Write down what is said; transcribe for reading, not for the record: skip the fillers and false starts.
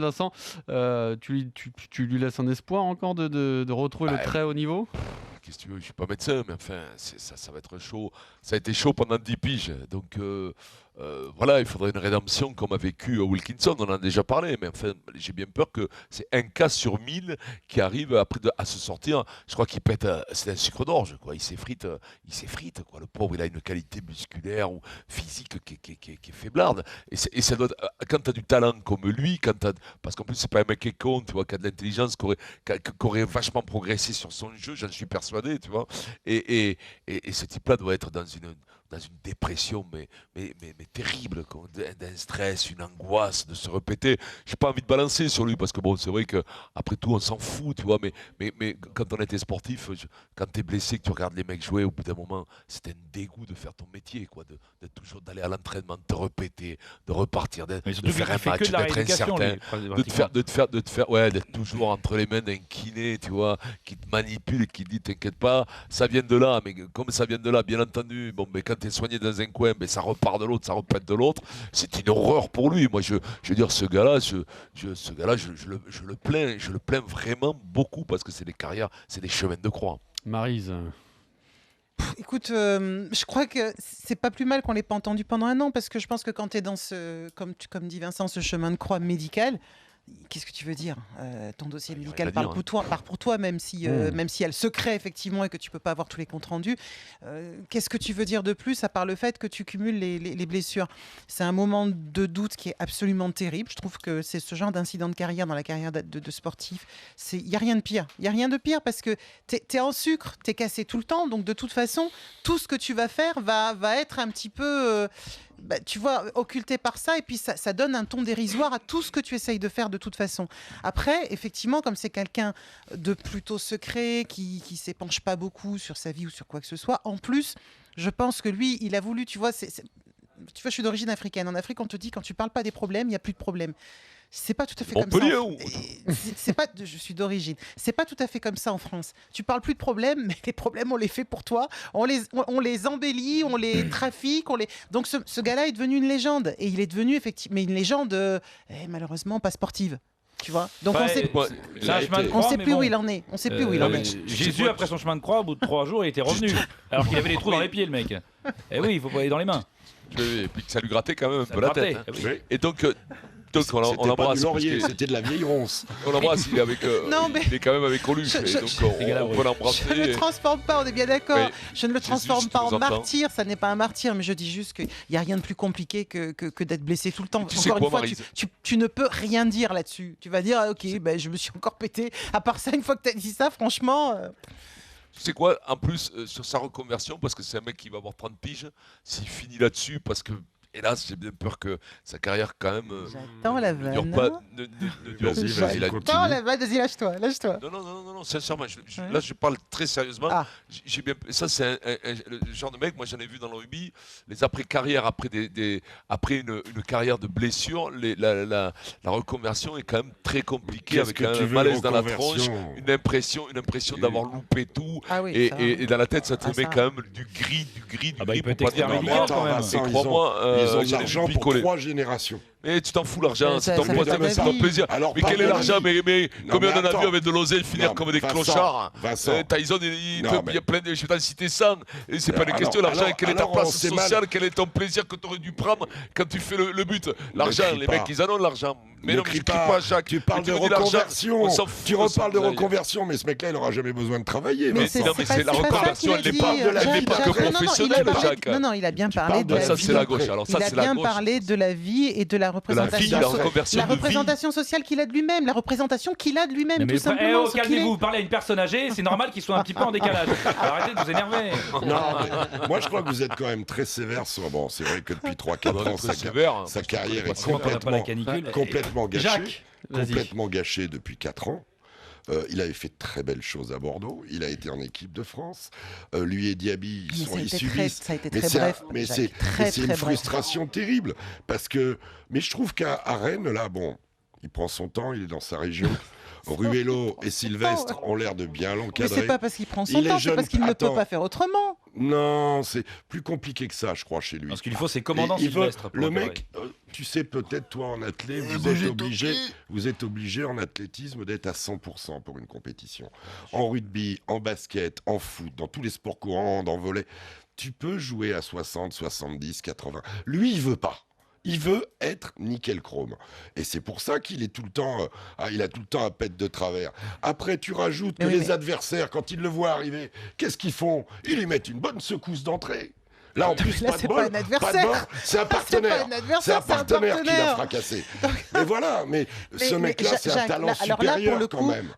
Vincent, tu lui laisses un espoir encore de retrouver le très haut niveau? Qu'est-ce que tu veux, je suis pas médecin, mais enfin, ça va être chaud. Ça a été chaud pendant 10 piges. Donc voilà, il faudrait une rédemption comme a vécu Wilkinson, on en a déjà parlé. Mais enfin, j'ai bien peur que c'est un cas sur 1000 qui arrive après à se sortir. Je crois qu'il pète, c'est un sucre d'orge, quoi. Il s'effrite, quoi. Le pauvre, il a une qualité musculaire ou physique qui est faiblarde. Et ça doit quand tu as du talent comme lui, parce qu'en plus, c'est pas un mec qui est con, tu vois, qui a de l'intelligence, qui aurait vachement progressé sur son jeu, j'en suis persuadé, tu vois. Et ce type-là doit être dans une dépression, mais terrible, quoi. D'un stress, une angoisse de se répéter. J'ai pas envie de balancer sur lui, parce que bon, c'est vrai que après tout, on s'en fout, tu vois, mais quand on était sportif, quand t'es blessé, que tu regardes les mecs jouer, au bout d'un moment, c'était un dégoût de faire ton métier, quoi, de toujours d'aller à l'entraînement, de te répéter, de repartir, de faire un match, d'être incertain, ouais, d'être toujours entre les mains d'un kiné, tu vois, qui te manipule, qui te dit t'inquiète pas, ça vient de là, mais comme ça vient de là, bien entendu, bon, mais quand t'es soigné dans un coin, mais ça repart de l'autre, ça repète de l'autre, c'est une horreur pour lui. Moi, je veux dire, ce gars-là, je le plains vraiment beaucoup parce que c'est des carrières, c'est des chemins de croix. Maryse. Écoute, je crois que c'est pas plus mal qu'on l'ait pas entendu pendant un an, parce que je pense que quand tu es dans comme dit Vincent, ce chemin de croix médical, qu'est-ce que tu veux dire? Ton dossier médical parle pour toi, même si il y a le secret, effectivement, et que tu peux pas avoir tous les comptes rendus. Qu'est-ce que tu veux dire de plus, à part le fait que tu cumules les blessures? C'est un moment de doute qui est absolument terrible. Je trouve que c'est ce genre d'incident de carrière dans la carrière de sportif. Il n'y a rien de pire. Il n'y a rien de pire, parce que tu es en sucre, tu es cassé tout le temps. Donc, de toute façon, tout ce que tu vas faire va être un petit peu... tu vois, occulté par ça, et puis ça donne un ton dérisoire à tout ce que tu essayes de faire de toute façon. Après, effectivement, comme c'est quelqu'un de plutôt secret, qui s'épanche pas beaucoup sur sa vie ou sur quoi que ce soit, en plus, je pense que lui, il a voulu, tu vois, tu vois, je suis d'origine africaine. En Afrique, on te dit, quand tu parles pas des problèmes, il n'y a plus de problèmes. C'est pas tout à fait comme ça. C'est pas, je suis d'origine. C'est pas tout à fait comme ça en France. Tu parles plus de problèmes, mais les problèmes, on les fait pour toi. On les embellit, on les trafique, Donc ce gars-là est devenu une légende, et il est devenu effectivement, mais une légende malheureusement pas sportive. Tu vois. Donc on sait plus où il en est. On sait plus où il en est. Jésus, après son chemin de croix, au bout de 3 jours, il était revenu, alors qu'il avait les trous dans les pieds, le mec. Et oui, il faut pas aller dans les mains. Et puis que ça lui grattait quand même un peu la tête. Oui. Et donc on l'embrasse. C'était de la vieille ronce. On l'embrasse, il est quand même avec Coluche. On peut l'embrasser. Je ne le transforme pas, on est bien d'accord. Oui. Je ne le transforme pas en martyr, ça n'est pas un martyr, mais je dis juste qu'il n'y a rien de plus compliqué que d'être blessé tout le temps. Encore une fois, tu ne peux rien dire là-dessus. Tu vas dire, ok, je me suis encore pété. À part ça, une fois que tu as dit ça, franchement... Tu sais quoi, en plus, sur sa reconversion, parce que c'est un mec qui va avoir 30 piges, s'il finit là-dessus, parce que, hélas, j'ai bien peur que sa carrière, quand même, J'attends la vanne. J'attends la vanne, vas-y, lâche-toi. Non, sincèrement, là, je parle très sérieusement. Ça, c'est le genre de mec, moi, j'en ai vu dans le rugby, les après-carrières, après une carrière de blessure, la reconversion est quand même très compliquée, avec un malaise dans la tronche, une impression d'avoir loupé tout, et dans la tête, ça te met quand même du gris, il peut être expert médical quand même. Et crois-moi, ils ont de l'argent pour 3 générations. Mais tu t'en fous, l'argent, c'est ton plaisir. Mais quel est l'argent? Mais combien on en a vu avec de l'oseille finir comme des clochards? Tyson, il y a plein de... Je vais t'en citer 100. Et c'est pas une question, l'argent, quelle est ta place sociale? Quel est ton plaisir que tu aurais dû prendre quand tu fais le but? L'argent, les mecs, ils en ont de l'argent. Mais non, je crie pas, Jacques. Tu parles de reconversion. Tu reparles de reconversion, mais ce mec-là, il n'aura jamais besoin de travailler. Mais c'est la reconversion, elle n'est pas que professionnelle, Jacques. Non, il a bien parlé de la vie. Ça, c'est la gauche. Il a bien parlé de la vie et de la représentation sociale qu'il a de lui-même, la représentation qu'il a de lui-même, tout simplement. Calmez-vous, vous parlez à une personne âgée, c'est normal qu'il soit un petit peu en décalage. Arrêtez de vous énerver. Non, mais moi je crois que vous êtes quand même très sévère sur... Bon, c'est vrai que depuis 3-4 ans, sa carrière est complètement gâchée. Complètement gâchée depuis 4 ans. Il avait fait de très belles choses à Bordeaux. Il a été en équipe de France. Lui et Diaby, ils subissent. Ça a été très bref. Mais c'est une frustration terrible. Mais je trouve qu'à Rennes, là, bon, il prend son temps, il est dans sa région. Ruello et Sylvestre ont l'air de bien l'encadrer. Mais c'est pas parce qu'il prend son temps, c'est parce qu'il ne peut pas faire autrement. Non, c'est plus compliqué que ça, je crois, chez lui. Ce qu'il faut, c'est commandant Sylvestre. Le mec, tu sais, peut-être, toi, en athlète, vous êtes obligé en athlétisme d'être à 100% pour une compétition. En rugby, en basket, en foot, dans tous les sports courants, en volley, tu peux jouer à 60, 70, 80. Lui, il veut pas. Il veut être nickel chrome. Et c'est pour ça qu'il est tout le temps, il a tout le temps un pet de travers. Après, tu rajoutes que les adversaires, quand ils le voient arriver, qu'est-ce qu'ils font? Ils lui mettent une bonne secousse d'entrée. Là, en plus, pas de bol, c'est un partenaire. C'est un partenaire qui l'a fracassé. Mais voilà, mais ce mec-là, c'est un talent supérieur quand même.